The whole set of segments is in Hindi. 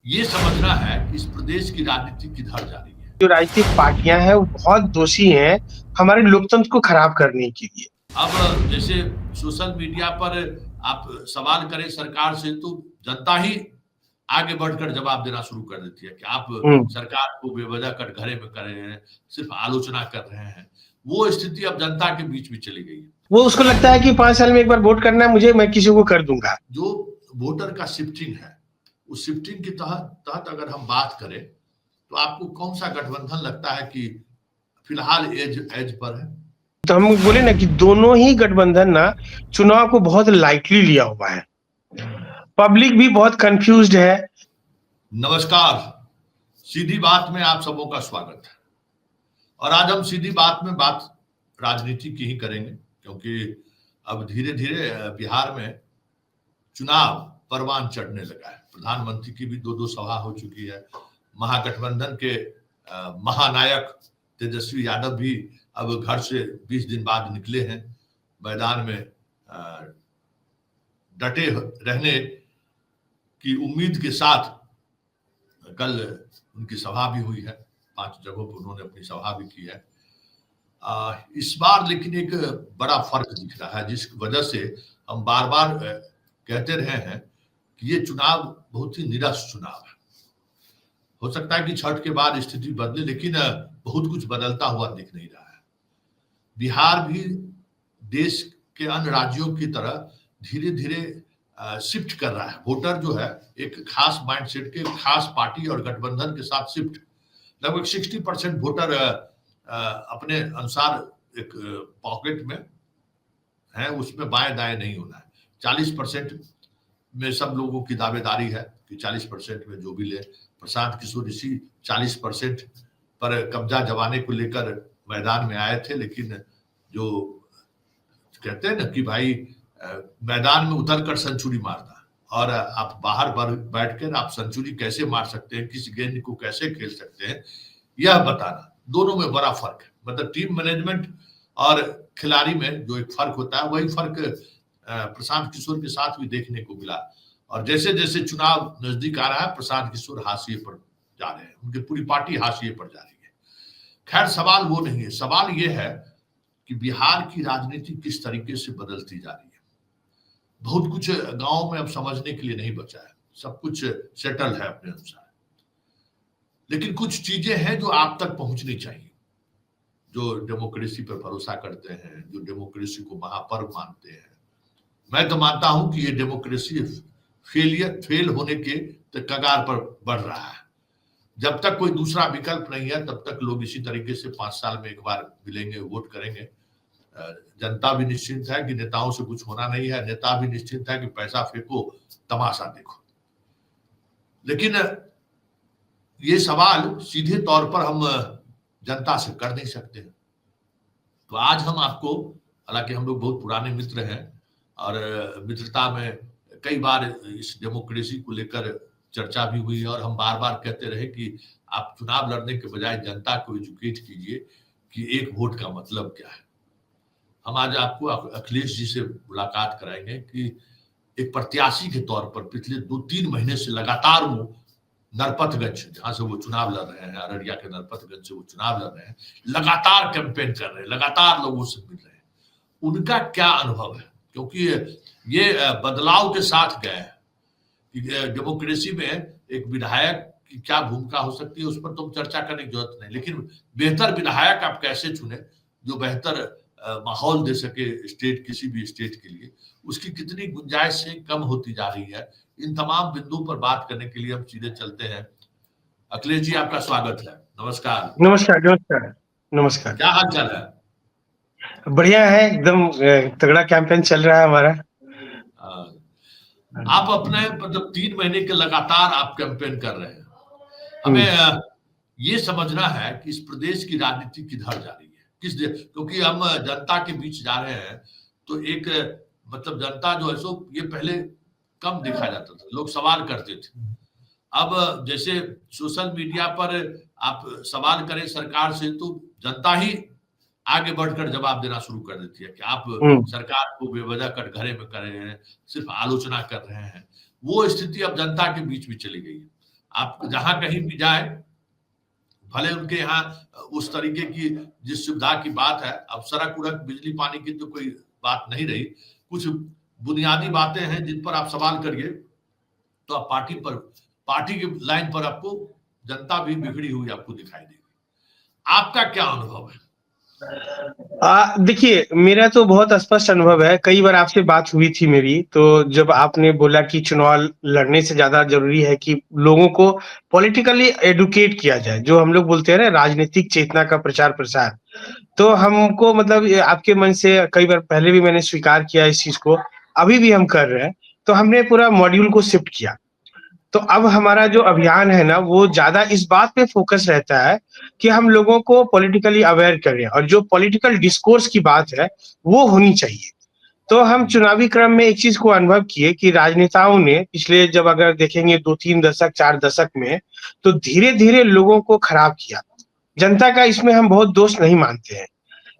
ये समझना है कि इस प्रदेश की राजनीति किधर जा रही है। जो राजनीतिक पार्टियां हैं वो बहुत दोषी हैं हमारे लोकतंत्र को खराब करने के लिए। अब जैसे सोशल मीडिया पर आप सवाल करें सरकार से तो जनता ही आगे बढ़कर जवाब देना शुरू कर देती है कि आप सरकार को बेवजह कटघरे में कर रहे हैं, सिर्फ आलोचना कर रहे हैं। वो स्थिति अब जनता के बीच में चली गई है। वो उसको लगता है कि 5 साल में एक बार वोट करना है मुझे, मैं किसी को कर दूंगा। जो वोटर का शिफ्टिंग है, उस शिफ्टिंग के तहत अगर हम बात करें तो आपको कौन सा गठबंधन लगता है कि फिलहाल एज पर है? तो हम बोले ना कि दोनों ही गठबंधन ना चुनाव को बहुत लाइटली लिया हुआ है। पब्लिक भी बहुत कंफ्यूज्ड है। नमस्कार, सीधी बात में आप सबों का स्वागत है। और आज हम सीधी बात में बात राजनीति की ही करेंगे, क्योंकि अब धीरे धीरे बिहार में चुनाव परवान चढ़ने लगा है। प्रधानमंत्री की भी दो सभा हो चुकी है। महागठबंधन के महानायक तेजस्वी यादव भी अब घर से 20 दिन बाद निकले हैं। मैदान में डटे रहने की उम्मीद के साथ कल उनकी सभा भी हुई है। 5 जगहों पर उन्होंने अपनी सभा भी की है। इस बार लेकिन एक बड़ा फर्क दिख रहा है, जिस वजह से हम बार बार कहते रहे हैं कि ये चुनाव बहुत ही निरस चुनाव है। हो सकता है कि छठ के बाद स्थिति बदले, लेकिन बहुत कुछ बदलता हुआ दिख नहीं रहा है। बिहार भी देश के अन्य राज्यों की तरह धीरे धीरे शिफ्ट कर रहा है। वोटर जो है एक खास माइंडसेट के खास पार्टी और गठबंधन के साथ शिफ्ट, लगभग 60% वोटर अपने अनुसार एक पॉकेट में है, उसमें बाएं दाएं नहीं होना है। 40% में सब लोगों की दावेदारी है कि 40% में जो भी ले। प्रशांत किशोर इसी 40% पर कब्जा जमाने को लेकर मैदान में आए थे, लेकिन जो कहते हैं ना कि भाई मैदान में उतरकर सेंचुरी मारना और आप बाहर बैठकर आप सेंचुरी कैसे मार सकते हैं, किस गेंद को कैसे खेल सकते हैं, यह बताना, दोनों में बड़ा फर्क है। मतलब टीम मैनेजमेंट और खिलाड़ी में जो एक फर्क होता है, वही फर्क प्रशांत किशोर के साथ भी देखने को मिला। और जैसे जैसे चुनाव नजदीक आ रहा है, प्रशांत किशोर हाशिए पर जा रहे हैं, उनकी पूरी पार्टी हाशिए पर जा रही है। खैर, सवाल वो नहीं है। सवाल ये है कि बिहार की राजनीति किस तरीके से बदलती जा रही है। बहुत कुछ गांव में अब समझने के लिए नहीं बचा है, सब कुछ सेटल है अपने अनुसार। लेकिन कुछ चीजें हैं जो आप तक पहुंचनी चाहिए। जो डेमोक्रेसी पर भरोसा करते हैं, जो डेमोक्रेसी को महापर्व मानते हैं, मैं तो मानता हूं कि ये डेमोक्रेसी फेल होने के कगार पर बढ़ रहा है। जब तक कोई दूसरा विकल्प नहीं है, तब तक लोग इसी तरीके से 5 साल में एक बार मिलेंगे, वोट करेंगे। जनता भी निश्चिंत है कि नेताओं से कुछ होना नहीं है, नेता भी निश्चिंत है कि पैसा फेंको, तमाशा देखो। लेकिन ये सवाल सीधे तौर पर हम जनता से कर नहीं सकते। तो आज हम आपको, हालांकि हम लोग बहुत पुराने मित्र हैं और मित्रता में कई बार इस डेमोक्रेसी को लेकर चर्चा भी हुई, और हम बार बार कहते रहे कि आप चुनाव लड़ने के बजाय जनता को एजुकेट कीजिए कि एक वोट का मतलब क्या है। हम आज आपको अखिलेश जी से मुलाकात कराएंगे कि एक प्रत्याशी के तौर पर पिछले 2-3 महीने से लगातार वो नरपतगंज, जहां से वो चुनाव लड़ रहे हैं, अररिया के नरपतगंज से वो चुनाव लड़ रहे हैं, लगातार कैंपेन कर रहे हैं, लगातार लोगों से मिल रहे हैं। उनका क्या अनुभव है, क्योंकि ये बदलाव के साथ गए हैं कि डेमोक्रेसी में एक विधायक की क्या भूमिका हो सकती है, उस पर तो चर्चा करने की जरूरत नहीं। लेकिन बेहतर विधायक आप कैसे चुने जो बेहतर माहौल दे सके स्टेट, किसी भी स्टेट के लिए, उसकी कितनी गुंजाइश कम होती जा रही है। इन तमाम बिंदुओं पर बात करने के लिए हम सीधे चलते हैं। अखिलेश जी, आपका स्वागत है। नमस्कार। नमस्कार। नमस्कार। नमस्कार। क्या हाल चाल है? बढ़िया है, एकदम तगड़ा कैंपेन चल रहा है हमारा। आप अपने मतलब 3 महीने के लगातार आप कैंपेन कर रहे हैं। हमें ये समझना है कि इस प्रदेश की राजनीति किधर जा रही है, क्योंकि हम जनता के बीच जा रहे हैं, तो एक मतलब जनता जो है सो ये पहले कम देखा जाता था, लोग सवाल करते थे। अब जैसे सोशल मीडिया पर आप सवाल करें सरकार से तो जनता ही आगे बढ़कर जवाब देना शुरू कर देती है कि आप सरकार को बेवजह कटघरे में कर रहे हैं, सिर्फ आलोचना कर रहे हैं। वो स्थिति अब जनता के बीच में चली गई है। आप जहां कहीं भी जाए, भले उनके यहाँ उस तरीके की जिस सुविधा की बात है, अब सड़क उड़क बिजली पानी की तो कोई बात नहीं रही, कुछ बुनियादी बातें हैं जिन पर आप सवाल करिए तो आप पार्टी की लाइन पर आपको जनता भी बिगड़ी हुई आपको दिखाई देगी। आपका क्या अनुभव है? देखिए, मेरा तो बहुत स्पष्ट अनुभव है। कई बार आपसे बात हुई थी मेरी, तो जब आपने बोला कि चुनाव लड़ने से ज़्यादा ज़रूरी है कि लोगों को पॉलिटिकली एडुकेट किया जाए, जो हम लोग बोलते हैं ना राजनीतिक चेतना का प्रचार-प्रसार। तो हमको मतलब ये आपके मन से कई बार पहले भी मैंने स्वीकार किया इस चीज़ को, अभी भी हम कर रहे हैं। तो हमने पूरा मॉड्यूल को शिफ्ट किया। तो अब हमारा जो अभियान है ना, वो ज़्यादा इस बात पे फ़ोकस रहता है कि हम लोगों को पॉलिटिकली अवेयर करें और जो पॉलिटिकल डिस्कोर्स की बात है, वो होनी चाहिए। तो हम चुनावी क्रम में एक चीज़ को अनुभव किए कि राजनेताओं ने पिछले जब अगर देखेंगे 2-3 दशक, 4 दशक में, तो धीरे-धीरे लोगों को खराब किया। जनता का इसमें हम बहुत दोष नहीं मानते हैं।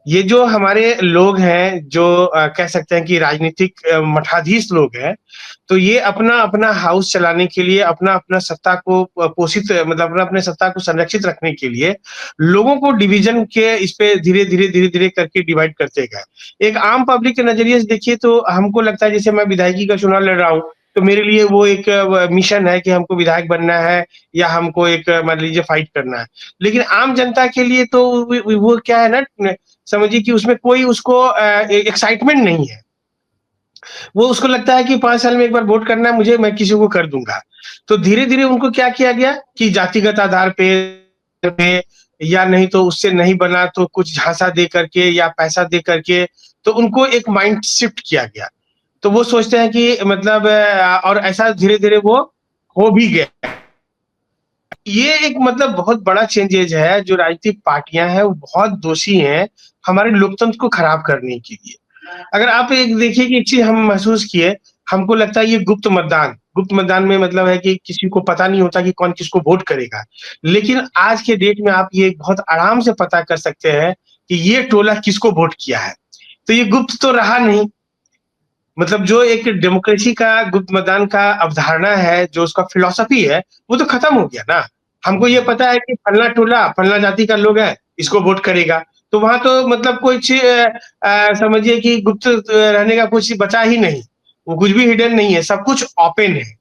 ये जो हमारे लोग हैं, जो कह सकते हैं कि राजनीतिक मठाधीश लोग हैं, तो ये अपना-अपना हाउस चलाने के लिए, अपना-अपना सत्ता को पोषित मतलब अपना-अपने सत्ता को संरक्षित रखने के लिए, लोगों को डिवीज़न के इस पे धीरे-धीरे, धीरे-धीरे करके डिवाइड करते गए। एक आम पब्लिक के नज़रिए से देखिए तो हमको लगता है जैसे मैं विधायकी का चुनाव लड़ रहा हूँ, तो मेरे लिए वो एक मिशन है कि हमको विधायक बनना है या हमको एक मान लीजिए फाइट करना है। लेकिन आम जनता के लिए तो वो क्या है ना, समझिए कि उसमें कोई उसको एक्साइटमेंट नहीं है। वो उसको लगता है कि 5 साल में एक बार वोट करना है मुझे, मैं किसी को कर दूँगा। तो धीरे-धीरे उनको क्या किया गया कि जातिगत आधार पे या नहीं तो उससे नहीं बना तो कुछ झांसा दे करके या पैसा दे करके, तो उनको एक माइंड शिफ्ट किया गया। तो वो सोचते हैं कि मतलब और ऐसा धीरे-धीरे वो हो भी गया। ये एक मतलब बहुत बड़ा चेंजेज़ है, जो राजनीतिक पार्टियाँ हैं, वो बहुत दोषी हैं, हमारे लोकतंत्र को खराब करने के लिए। अगर आप एक देखिए कि एक चीज़ हम महसूस किए, हमको लगता है ये गुप्त मतदान में मतलब है कि किसी को पता नहीं होता कि कौन किसको वोट करेगा। लेकिन आज के डेट में आप ये बहुत आराम से पता कर सकते हैं कि ये टोला किसको वोट किया है। तो ये गुप्त तो रहा नहीं। मतलब जो एक डेमोक्रेसी का गुप्त मतदान का अवधारणा है, जो उसका फिलॉसफी है, वो तो खत्म हो गया ना। हमको ये पता है कि फलना टोला, फलना जाति का लोग है, इसको वोट करेगा। तो वहाँ तो मतलब कुछ समझिए कि गुप्त रहने का कुछ बचा ही नहीं। वो कुछ भी हिडन नहीं है, सब कुछ ओपन है।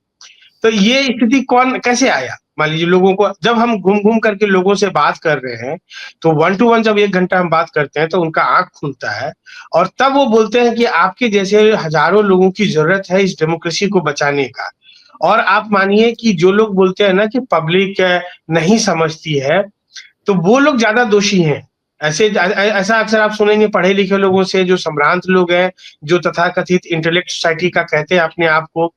तो ये स्थिति कौन कैसे आया? मान लीजिए लोगों को जब हम घूम-घूम करके लोगों से बात कर रहे हैं, तो 1 टू 1 जब 1 घंटा हम बात करते हैं, तो उनका आँख खुलता है और तब वो बोलते हैं कि आपके जैसे हज़ारों लोगों की ज़रूरत है इस डेमोक्रेसी को बचाने का। और आप मानिए कि जो लोग बोलते हैं ना कि पब्लिक नहीं समझती है, तो वो लोग ज़्यादा दोषी हैं। ऐसा अक्सर आप सुनेंगे पढ़े-लिखे लोगों से, जो संभ्रांत लोग हैं, जो तथाकथित इंटेलेक्ट सोसाइटी का कहते हैं अपने आप को,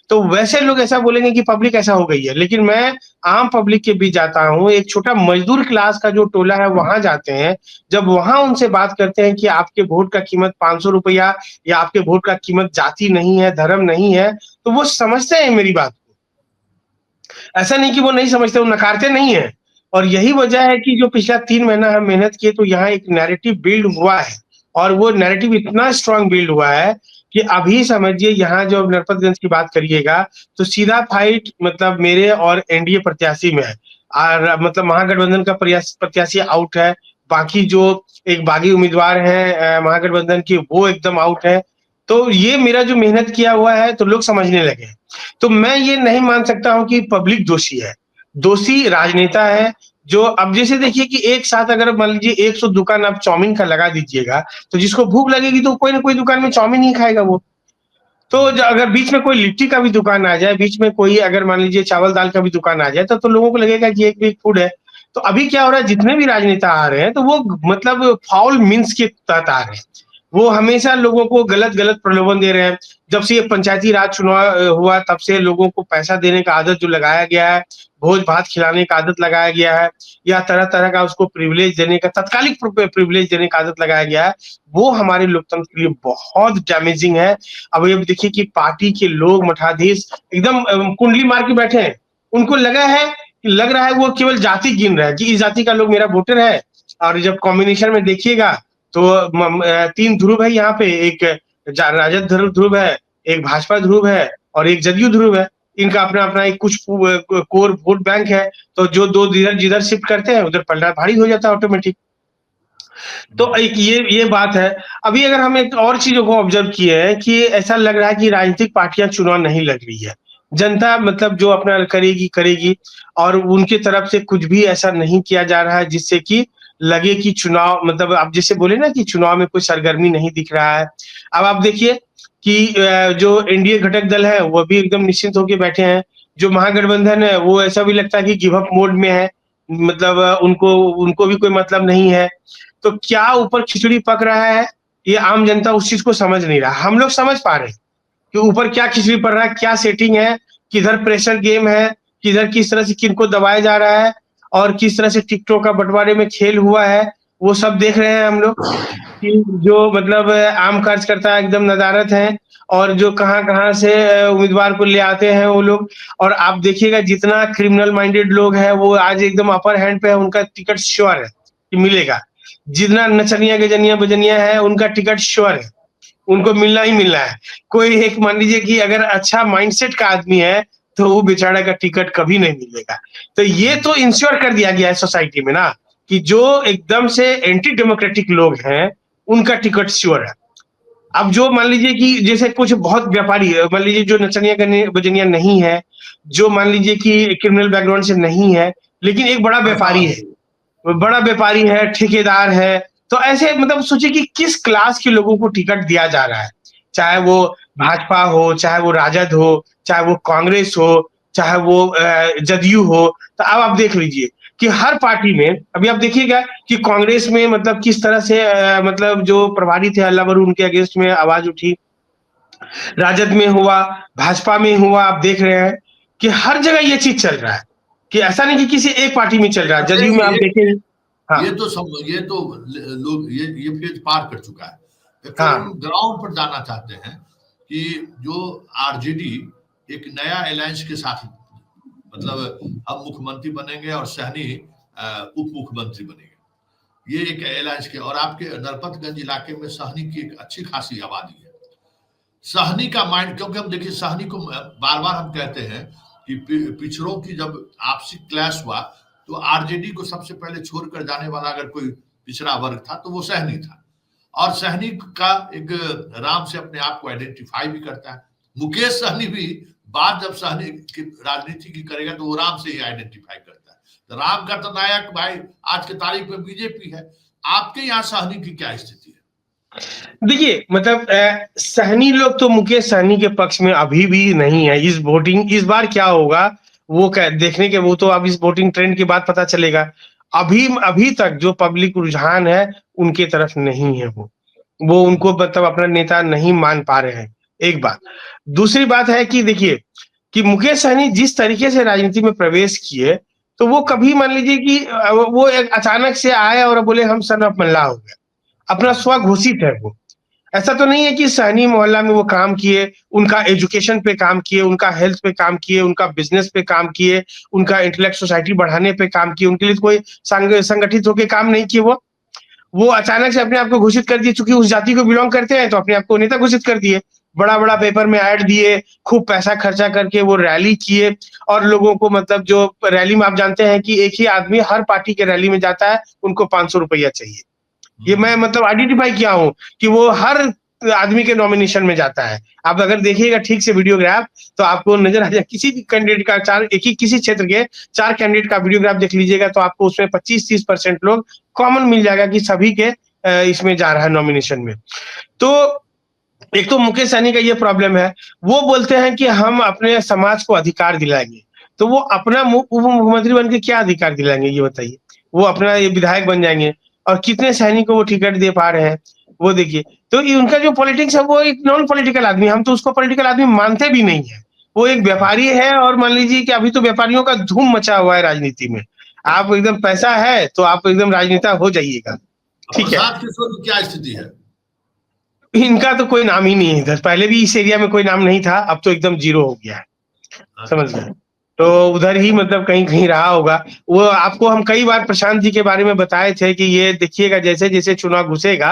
तो वैसे लोग ऐसा बोलेंगे कि पब्लिक ऐसा हो गई है। लेकिन मैं आम पब्लिक के बीच जाता हूँ, एक छोटा मज़दूर क्लास का जो टोला है, वहाँ जाते हैं। जब वहाँ उनसे बात करते हैं कि आपके वोट का कीमत ₹500 या आपके वोट का कीमत जाति नहीं है, धर्म नहीं है, तो वो समझते हैं मेरी बात को। ऐसा नहीं कि वो नहीं समझते, वो नकारते नहीं हैं। और यही वजह है कि जो पिछला 3 महीना हम मेहनत किए, तो यहाँ एक नैरेटिव बिल्ड हुआ है और वो नैरेटिव इतना स्ट्रॉन्ग बिल्ड हुआ है कि अभी समझिए यहाँ जो नरपतगंज की बात करिएगा, तो सीधा फाइट मतलब मेरे और एनडीए प्रत्याशी में है। और मतलब महागठबंधन का प्रत्याशी आउट है, बाकी जो एक बागी उम्मीदवार हैं महागठबंधन के, वो एकदम आउट है। तो ये मेरा जो मेहनत किया हुआ है, तो लोग समझने लगे हैं। तो मैं ये नहीं मान सकता हूँ कि पब्लिक दोषी है। दोषी राजनेता है, जो अब जैसे देखिए कि एक साथ अगर मान लीजिए 100 दुकान आप चाउमीन का लगा दीजिएगा, तो जिसको भूख लगेगी तो कोई ना कोई दुकान में चाउमीन ही खाएगा वो। तो अगर बीच में कोई लिट्टी का भी दुकान आ जाए, बीच में कोई अगर मान लीजिए चावल दाल का भी दुकान आ जाए, तो लोगों को लगेगा कि एक भी फूड है। तो अभी क्या हो रहा है, जितने भी राजनेता आ रहे हैं, तो वो मतलब फाउल मीन्स के तहत आ रहे हैं। वो हमेशा लोगों को गलत-गलत प्रलोभन दे रहे हैं। जब से ये पंचायती राज चुनाव हुआ, तब से लोगों को पैसा देने का आदत जो लगाया गया है, भोज-भात खिलाने का आदत लगाया गया है या तरह-तरह का उसको प्रिविलेज देने का तात्कालिक प्रिविलेज देने का आदत लगाया गया है, वो हमारे लोकतंत्र के लिए बहुत डैमेजिंग है। अब ये देखिए कि पार्टी के लोग मठाधीश एकदम कुंडली मार के बैठे हैं। उनको लग रहा है वो केवल जाति गिन रहा है कि इस जाति का लोग मेरा वोटर है। और जब कॉम्बिनेशन में देखिएगा तो 3 ध्रुव है यहाँ पे, एक राजद ध्रुव है, एक भाजपा ध्रुव है और एक जदयू ध्रुव है। इनका अपना अपना एक कुछ कोर वोट बैंक है, तो जो दो जिधर जिधर शिफ्ट करते हैं उधर पलड़ा भारी हो जाता है ऑटोमेटिक। तो एक ये बात है। अभी अगर हम एक और चीजों को ऑब्जर्व किए हैं कि ऐसा लग रहा है कि राजनीतिक पार्टियां चुनाव नहीं लड़ रही है, जनता मतलब जो अपना करेगी करेगी, और उनके तरफ से कुछ भी ऐसा नहीं किया जा रहा है जिससे कि लगे कि चुनाव मतलब आप जैसे बोले ना कि चुनाव में कोई सरगर्मी नहीं दिख रहा है। अब आप देखिए कि जो एनडीए घटक दल है वो भी एकदम निश्चिंत होकर बैठे हैं, जो महागठबंधन है वो ऐसा भी लगता है कि गिव अप मोड में है, मतलब उनको उनको भी कोई मतलब नहीं है। तो क्या ऊपर खिचड़ी पक रहा है, ये आम जनता उस चीज को समझ नहीं रहा। हम लोग समझ पा रहे हैं कि ऊपर क्या खिचड़ी पड़ रहा है, क्या सेटिंग है, किधर प्रेशर गेम है, किधर किस तरह से किनको दबाया जा रहा है, और किस तरह से टिकटों का बंटवारे में खेल हुआ है, वो सब देख रहे हैं हम लोग। कि जो मतलब आम कार्यकर्ता एकदम नदारत हैं, और जो कहाँ-कहाँ से उम्मीदवार को ले आते हैं वो लोग। और आप देखिएगा जितना क्रिमिनल माइंडेड लोग हैं वो आज एकदम अपर हैंड पे है, उनका टिकट श्योर है कि मिलेगा। जितना नचनिया गजनिया बजनिया है उनका टिकट श्योर है, उनको मिलना ही मिलना है। कोई एक मान लीजिए कि अगर अच्छा माइंडसेट का आदमी है तो वो बेचारा का टिकट कभी नहीं मिलेगा। तो ये तो इंश्योर कर दिया गया है सोसाइटी में ना, कि जो एकदम से एंटी डेमोक्रेटिक लोग हैं उनका टिकट श्योर है। अब जो मान लीजिए कि जैसे कुछ बहुत व्यापारी है, मान लीजिए जो नचनिया बजनिया नहीं है, जो मान लीजिए कि क्रिमिनल बैकग्राउंड से नहीं है, लेकिन एक बड़ा मैं व्यापारी समझ है, गया। बड़ा व्यापारी है, ठेकेदार है। तो ऐसे मतलब सोचिए कि किस क्लास के लोगों को टिकट दिया जा रहा है, चाहे वो भाजपा हो, चाहे वो राजद हो, चाहे वो कांग्रेस हो, चाहे वो जदयू हो। तो अब आप देख लीजिए कि हर पार्टी में अभी आप देखिएगा कि कांग्रेस में मतलब किस तरह से मतलब जो प्रभारी थे अल्लाह बरू उनके अगेंस्ट में आवाज उठी, राजद में हुआ, भाजपा में हुआ। आप देख रहे हैं कि हर जगह ये चीज चल रहा है, कि ऐसा नहीं कि किसी एक पार्टी में चल रहा है। अब जदयू में आप देखिए, देखेंगे। हाँ ये तो लोग ये फेज पार कर चुका है। फिर हम हाँ ग्राउंड पर जाना चाहते हैं कि जो आरजेडी एक नया अलायंस के साथ, मतलब हम मुख्यमंत्री बनेंगे और सहनी उप मुख्यमंत्री बनेंगे, ये एक अलायंस के। और आपके नरपतगंज इलाके में सहनी की एक अच्छी खासी आबादी है। सहनी का माइंड, क्योंकि हम देखिए सहनी को बार बार हम कहते हैं कि पिछड़ों की जब आपसी क्लैश हुआ तो आरजेडी को सबसे पहले छोड़कर जाने वाला अगर कोई पिछड़ा वर्ग था तो वो सहनी था। और सहनी का एक राम से अपने आप को आइडेंटिफाई भी करता है। मुकेश सहनी भी बात जब सहनी की राजनीति की करेगा तो वो राम से ही आइडेंटिफाई करता है। तो राम का तो नायक भाई आज के तारीख में बीजेपी है। आपके यहाँ सहनी की क्या स्थिति है? देखिए मतलब सहनी लोग तो मुकेश सहनी के पक्ष में अभी भी नहीं है। इस वोटिंग इस बार क्या होगा वो देखने के, वो तो अब इस वोटिंग ट्रेंड के बाद पता चलेगा। अभी अभी तक जो पब्लिक रुझान है उनके तरफ नहीं है। वो उनको मतलब अपना नेता नहीं मान पा रहे हैं, एक बात। दूसरी बात है कि देखिए कि मुकेश सहनी जिस तरीके से राजनीति में प्रवेश किए, तो वो कभी मान लीजिए कि वो एक अचानक से आए और बोले हम सन ऑफ मल्लाह हो गए, अपना स्वघोषित है वो। ऐसा तो नहीं है कि सहनी मोहल्ला में वो काम किए, उनका एजुकेशन पे काम किए, उनका हेल्थ पे काम किए, उनका बिजनेस पे काम किए, उनका इंटेलेक्ट सोसाइटी बढ़ाने पे काम किए, उनके लिए कोई संगठित होकर काम नहीं किए। वो अचानक से अपने आप को घोषित कर दिए, चूंकि उस जाति को बिलोंग करते हैं तो अपने आप को नेता घोषित कर दिए। बड़ा बड़ा पेपर में ऐड दिए, खूब पैसा खर्चा करके वो रैली किए, और लोगों को मतलब जो रैली में आप जानते हैं कि एक ही आदमी हर पार्टी के रैली में जाता है, उनको 500 रुपया चाहिए। ये मैं मतलब आइडेंटिफाई किया हूँ कि वो हर आदमी के नॉमिनेशन में जाता है। आप अगर देखिएगा ठीक से वीडियोग्राफ तो आपको नजर आ जाए, किसी भी कैंडिडेट का चार एक ही किसी क्षेत्र के 4 कैंडिडेट का वीडियोग्राफ देख लीजिएगा तो आपको उसमें 25-30% लोग कॉमन मिल जाएगा कि सभी के इसमें जा रहा है नॉमिनेशन में। तो एक तो मुकेश सहनी का ये प्रॉब्लम है, वो बोलते हैं कि हम अपने समाज को अधिकार दिलाएंगे। तो वो अपना उप मुख्यमंत्री बन के क्या अधिकार दिलाएंगे ये बताइए? वो अपना ये विधायक बन जाएंगे, और कितने सैनिक को वो टिकट दे पा रहे हैं वो देखिए। तो ये उनका जो पॉलिटिक्स है वो एक नॉन पॉलिटिकल आदमी, हम तो उसको पॉलिटिकल आदमी मानते भी नहीं है। वो एक व्यापारी है, और मान लीजिए कि अभी तो व्यापारियों का धूम मचा हुआ है राजनीति में। आप एकदम पैसा है तो आप एकदम राजनेता हो जाइएगा, ठीक है। प्रसाद किशोर की क्या स्थिति है? इनका तो कोई नाम ही नहीं है इधर, पहले भी इस एरिया में कोई नाम नहीं था, अब तो एकदम जीरो हो गया है, समझ गए। तो उधर ही मतलब कहीं कहीं रहा होगा वो। आपको हम कई बार प्रशांत जी के बारे में बताए थे कि ये देखिएगा जैसे जैसे चुनाव घुसेगा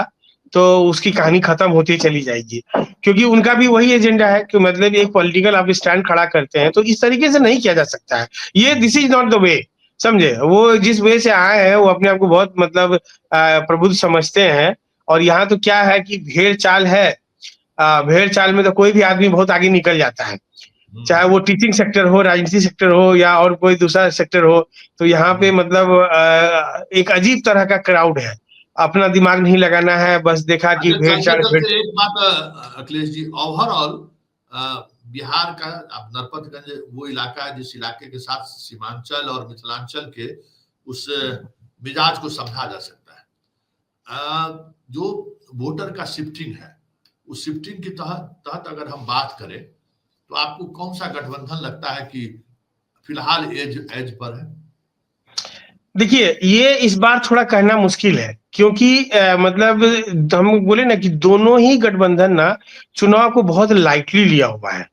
तो उसकी कहानी खत्म होती चली जाएगी, क्योंकि उनका भी वही एजेंडा है कि मतलब एक पॉलिटिकल आप स्टैंड खड़ा करते हैं, तो इस तरीके से नहीं किया जा सकता है। ये this is not the way, समझे? वो जिस वे से आए हैं वो अपने आप को बहुत मतलब प्रबुद्ध समझते हैं। और यहाँ तो क्या है कि भेड़ चाल है, भेड़ चाल में तो कोई भी आदमी बहुत आगे निकल जाता है, चाहे वो टीचिंग सेक्टर हो, राजनीति सेक्टर हो, या और कोई दूसरा सेक्टर हो। तो यहाँ पे मतलब एक अजीब तरह का क्राउड है, अपना दिमाग नहीं लगाना है, बस देखा कि अच्छा, भेड़ चलते चाल भेड़। चलते एक बात अखिलेश जी, ओवरऑल बिहार का अब नरपतगंज वो इलाका है जिस इलाके के साथ सीमांचल और मिथिलांचल के उस मिजाज को समझा जा सकता है। जो वोटर का शिफ्टिंग है, उस शिफ्टिंग के तहत अगर हम बात करें तो आपको कौन सा गठबंधन लगता है कि फिलहाल एज पर है? देखिए, ये इस बार थोड़ा कहना मुश्किल है, क्योंकि मतलब हम बोले ना कि दोनों ही गठबंधन ना चुनाव को बहुत लाइटली लिया हुआ है।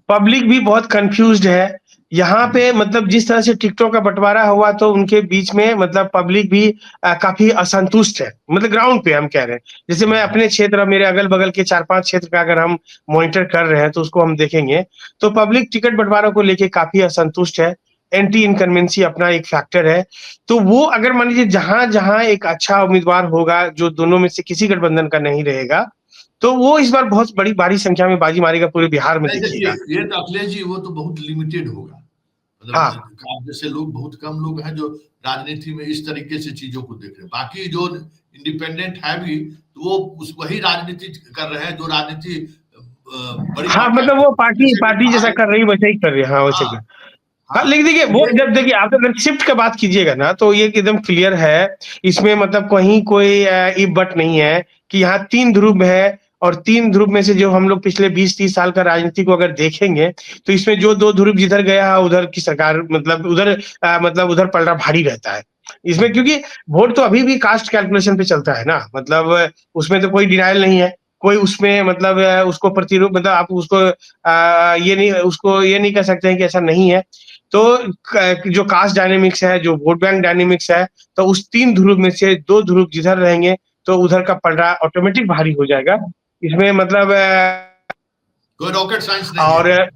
पब्लिक भी बहुत कंफ्यूज्ड है यहाँ पे, मतलब जिस तरह से टिकटों का बंटवारा हुआ तो उनके बीच में मतलब पब्लिक भी काफी असंतुष्ट है, मतलब ग्राउंड पे हम कह रहे हैं। जैसे मैं अपने क्षेत्र, मेरे अगल बगल के 4-5 क्षेत्र का अगर हम मॉनिटर कर रहे हैं तो उसको हम देखेंगे, तो पब्लिक टिकट बंटवारा को लेके काफी असंतुष्ट है। एंटी इनकम्बेंसी अपना एक फैक्टर है। तो वो अगर मान लीजिए जहां जहां एक अच्छा उम्मीदवार होगा जो दोनों में से किसी गठबंधन का नहीं रहेगा, तो वो इस बार बहुत बड़ी भारी संख्या में बाजी मारेगा पूरे बिहार में, नहीं देखिए, देखिएगा। ये तो अखिलेश जी वो तो बहुत लिमिटेड होगा, मतलब हाँ आप जैसे लोग, बहुत कम लोग हैं जो राजनीति में इस तरीके से चीजों को देख रहे हैं। बाकी जो इंडिपेंडेंट है भी, तो वो उस वही राजनीति कर रहे हैं जो राजनीति बड़ी हाँ, पार्टियां मतलब कर वो रही हैं। पार्टी जैसे कि पार्टी जैसा कहा है, कर रही है वैसा ही कर रही है, हाँ वैसे हाँ कर। हाँ, हाँ, लेकिन देखिए तो वो ये जब देखिए आप अगर शिफ्ट का बात कीजिएगा ना तो ये एकदम क्लियर है। इसमें मतलब कहीं कोई इफ बट नहीं है कि यहाँ 3 ध्रुव है, और 3 ध्रुव में से जो हम लोग पिछले 20-30 साल का राजनीति को अगर देखेंगे, तो इसमें जो 2 ध्रुव जिधर गया है उधर की सरकार, मतलब उधर मतलब उधर पलड़ा भारी रहता है इसमें, क्योंकि वोट तो अभी भी कास्ट कैलकुलेशन पे चलता है ना, मतलब उसमें तो कोई डिनाइल नहीं है। कोई उसमें मतलब उसको प्रतिरूप, मतलब आप उसको ये नहीं, उसको ये नहीं कह सकते हैं कि ऐसा नहीं है। तो जो कास्ट डायनेमिक्स है, जो वोट बैंक डायनेमिक्स है, तो उस 3 ध्रुव में से 2 ध्रुव जिधर रहेंगे तो उधर का पलड़ा ऑटोमेटिक भारी हो जाएगा। इसमें मतलब कोई रॉकेट साइंस नहीं है। और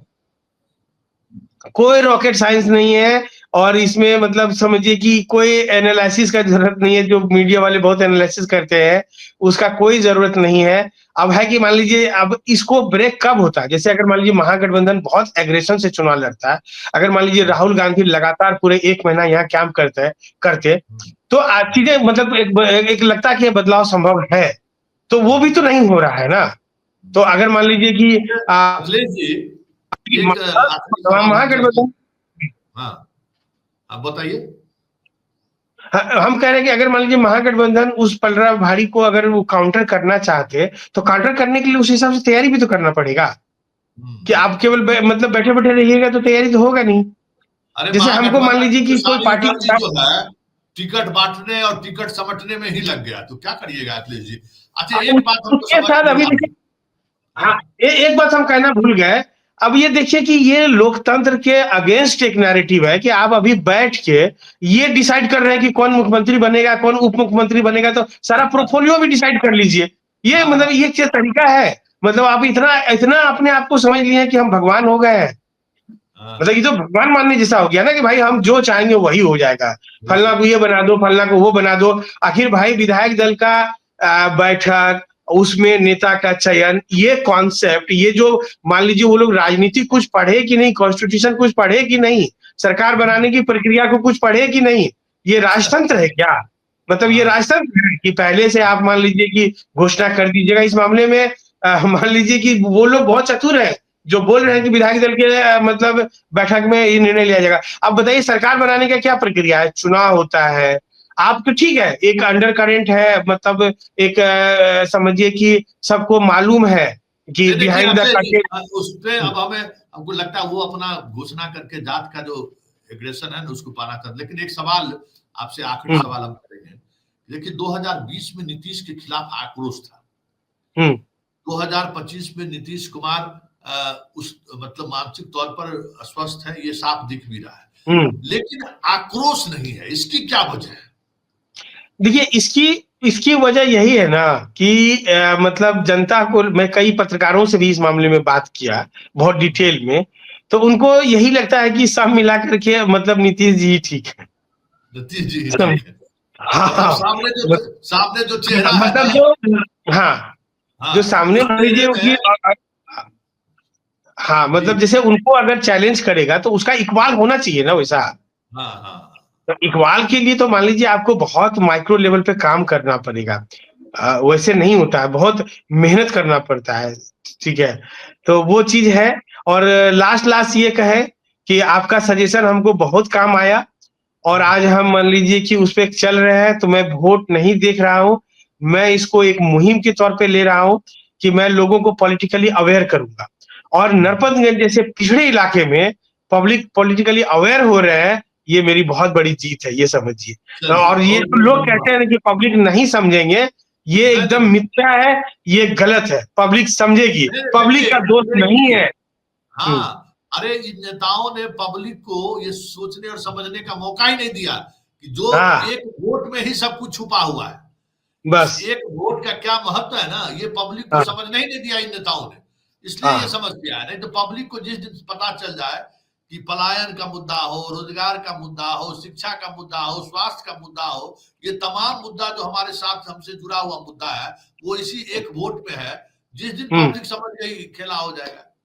कोई रॉकेट साइंस नहीं है। और इसमें मतलब समझिए कि कोई एनालिसिस का जरूरत नहीं है, जो मीडिया वाले बहुत एनालिसिस करते हैं, उसका कोई जरूरत नहीं है। अब है कि मान लीजिए अब इसको ब्रेक कब होता है, जैसे अगर मान लीजिए महागठबंधन बहुत एग्रेशन से चुनाव लड़ता है, अगर मान लीजिए राहुल गांधी लगातार पूरे 1 महीना यहाँ कैंप करते, तो चीजें मतलब एक लगता है कि ये बदलाव संभव है। तो वो भी तो नहीं हो रहा है ना। तो अगर मान लीजिए कि अखिलेश जी, एक आखिरी सवाल हम करते हैं। महागठबंधन, हाँ, आप बताइए। हम कह रहे हैं कि अगर मान लीजिए महागठबंधन उस पलड़ा भारी को अगर वो काउंटर करना चाहते, तो काउंटर करने के लिए उस हिसाब से तैयारी भी तो करना पड़ेगा। कि हम्म। आप केवल मतलब बैठे बैठे रहिएगा तो तैयारी तो होगा नहीं। अरे जैसे हमको मान महागठबंधन लीजिए की तो कि कोई सारी पार्टी एनर्जी जो है टिकट बांटने और टिकट समटने में ही लग गया, तो क्या करिएगा अखिलेश जी? अच्छा, एक बात हमको उसके समझ साथ में अभी नहीं देखिए, आती। हाँ, हाँ एक बात हम कहना भूल गए। अब ये देखिए कि ये लोकतंत्र के अगेंस्ट एक नैरेटिव है कि आप अभी बैठ के ये डिसाइड कर रहे हैं कि कौन मुख्यमंत्री बनेगा, कौन उप मुख्यमंत्री बनेगा, तो सारा पोर्टफोलियो भी डिसाइड कर लीजिए। ये मतलब हाँ ये क्या तरीका है? मतलब आप इतना इतना अपने आप को समझ लिए हैं कि हम भगवान हो गए हैं। हाँ, मतलब ये तो भगवान मानने जैसा हो गया ना कि भाई हम जो चाहेंगे वही हो जाएगा। फलना बिल्कुल। को ये बना दो, फलना को वो बना दो। आखिर भाई विधायक दल का बैठक, उसमें नेता का चयन, ये कॉन्सेप्ट, ये जो मान लीजिए वो लोग राजनीति कुछ पढ़े कि नहीं, कॉन्स्टिट्यूशन कुछ पढ़े कि नहीं, सरकार बनाने की प्रक्रिया को कुछ पढ़े कि नहीं, ये अच्छा। राजतंत्र है क्या? मतलब ये हाँ राजतंत्र है कि पहले से आप मान लीजिए कि घोषणा कर दीजिएगा। इस मामले में मान लीजिए कि वो लोग बहुत चतुर है जो बोल रहे हैं कि विधायक दल के मतलब बैठक में ये निर्णय लिया जाएगा। अब बताइए सरकार बनाने का क्या प्रक्रिया है? चुनाव होता है, आप तो ठीक है, एक अंडर करेंट है, मतलब एक समझिए कि सबको मालूम है कि नहीं देखिए behind the Akshay ji, curtain. उस पे अब हमें, हमको लगता है वो अपना घोषणा करके जात का जो एग्रेशन है ना उसको पाना था। लेकिन एक सवाल आपसे, आखिरी सवाल हम करेंगे। देखिए 2020 में नीतीश के खिलाफ आक्रोश था, 2025 में नीतीश कुमार उस मतलब मानसिक तौर पर अस्वस्थ है, ये साफ दिख भी रहा है, लेकिन आक्रोश नहीं है, इसकी क्या वजह है? देखिए इसकी इसकी वजह यही है ना कि मतलब जनता को, मैं कई पत्रकारों से भी इस मामले में बात किया बहुत डिटेल में, तो उनको यही लगता है कि सब मिला करके मतलब नीतीश जी ही ठीक है। नीतीश जी ही सम- ठीक है। हाँ मतलब हाँ, सामने जो चेहरा है ना। मतलब जो, हाँ, जो हाँ, सामने उस मान लीजिए चेहरे उनकी, में। हाँ, जी। मतलब जैसे उनको अगर चैलेंज करेगा तो उसका इकबाल होना चाहिए ना वैसा। हाँ हाँ तो इकबाल के लिए तो मान लीजिए आपको बहुत माइक्रो लेवल पे काम करना पड़ेगा। वैसे नहीं होता है, बहुत मेहनत करना पड़ता है। ठीक है, तो वो चीज है। और लास्ट लास्ट ये कहे कि आपका सजेशन हमको बहुत काम आया, और आज हाँ। हम मान लीजिए कि उस पे चल रहे हैं, तो मैं वोट नहीं देख रहा हूँ। मैं इसको एक मुहिम के तौर पे ले रहा हूँ कि मैं लोगों को पॉलिटिकली अवेयर करूंगा। और नरपतगंज जैसे पिछड़े इलाके में पब्लिक पॉलिटिकली अवेयर हो रहे हैं, ये मेरी बहुत बड़ी जीत है, ये समझिए। चलिए, और ये बहुत जो बहुत लोग कहते धन्यवाद। हैं कि पब्लिक नहीं समझेंगे, ये नहीं एकदम नहीं मिथ्या है, ये गलत है। पब्लिक समझेगी, नहीं, पब्लिक का देखिए दोष नहीं देखिए। है। हम्म, हाँ, अरे इन नेताओं ने पब्लिक को ये सोचने और समझने का मौका ही नहीं दिया कि जो हाँ, एक वोट में ही सब कुछ छुपा हुआ है। इस बस, एक वोट का क्या महत्व है ना, ये पब्लिक को हाँ, समझने ही नहीं दिया इन नेताओं ने। इसलिए ये हाँ, समस्या है। नहीं तो पब्लिक को जिस दिन पता चल जाए कि पलायन का मुद्दा हो, रोजगार का मुद्दा हो, शिक्षा का मुद्दा हो, स्वास्थ्य का मुद्दा हो, ये तमाम मुद्दा जो हमारे साथ हमसे जुड़ा हुआ मुद्दा है, वो इसी एक वोट में है। जिस दिन हम्म। पब्लिक समझ गई, खेला हो जाएगा।